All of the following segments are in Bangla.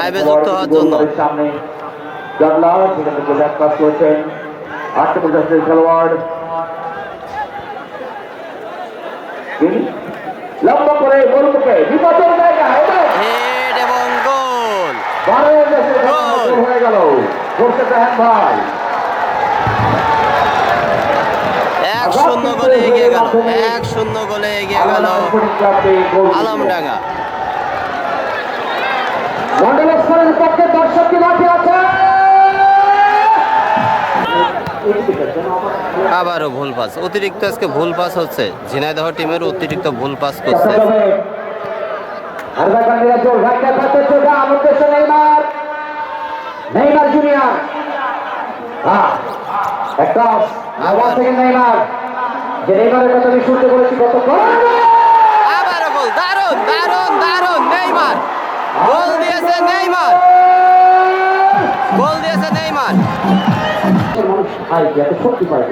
লাইভে যুক্ত হওয়ার জন্য। সামনে জানলা সেখান থেকে ব্যাক পাস করেছেন 58 খেলোয়াড় লম্বা করে গোলমুখে বিপদের জায়গা হেড এবং গোল। 12 হয়ে গেল ভাই 1-0 গোলে এগিয়ে গেল, 1-0 গোলে এগিয়ে গেল আলমডাঙ্গা। মন্ডলেশ্বরের পক্ষে দর্শক কি মাঠে আছে? আবারও ভুল পাস, অতিরিক্ত আজকে ভুল পাস হচ্ছে। ঝিনাইদহ টিমের অতিরিক্ত ভুল পাস করছে। নেইমার জুনিয়র একটা আওয়াজ থেকে নেইমার, যে নেইমারের কথা আমি শুনতে বলেছি কতক্ষণ। আবারও গোল, দারুণ দারুণ দারুণ নেইমার গোল দিয়েছে, নেইমার গোল দিয়েছে নেইমার। মানুষ খায় এত শক্তি পায়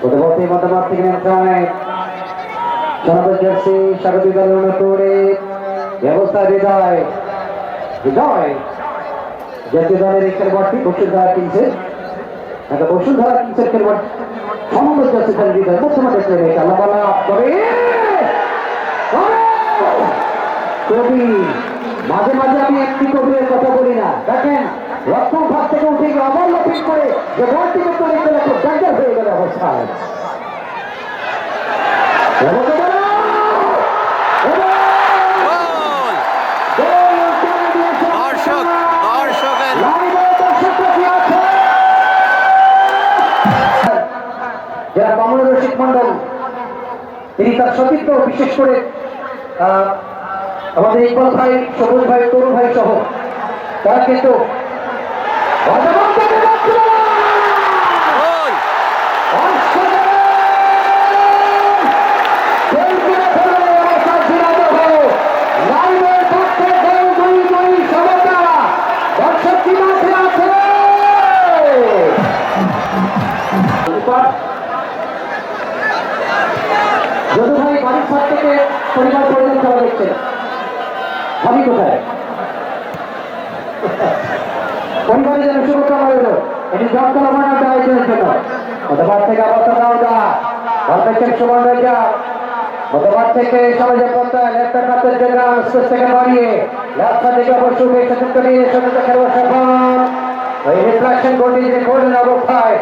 ওদের বলতে মতামত থেকে সনাতন জার্সি স্বাগতিক দলের তোড়ে ব্যবস্থা হৃদয় হৃদয় জাতীয় দলের এই খেলোয়াড়টি বসুন্ধরা কিনছে, একটা বসুন্ধরা কিনছে খেলোয়াড় সনাতন জার্সি দলের হৃদয় প্রথমে খেলা করে কবি। মাঝে মাঝে আমি একটি কবির কথা বলি না, দেখেন রক্ষণ ভাগ থেকে উঠে গিয়ে আবার লপিং করে যে বলটিকে তৈরি করে খুব ডেঞ্জার হয়ে গেল অবস্থায়। যারা কমল রশিদ মন্ডল, তিনি তার সতীর্থ বিশেষ করে আমাদের ইকবাল ভাই, সবুজ ভাই, তরুণ ভাই সহ তারা কিন্তু যদু ভাই বাড়ির ছাদ থেকে পরিবার পরিজন খেলা দেখছেন, ভাবি কোথায় পরিবারের জন্য শুভকামনা রইল। এটি জমকালো মানাতে আয়োজনের জন্য মধ্যবাদ থেকে আবদ্ধ দাওদা ভারতের সুবর্ণ রাজা মধ্যবাদ থেকে সমাজের পন্থা লেফটার কাতের জন্য স্পেস থেকে বাড়িয়ে লেফটা থেকে অবশ্য চতুর্থ নিয়ে সচেত খেলোয়াড় সফল ওই রিফ্লেকশন গোলটি যে করলেন অবস্থায়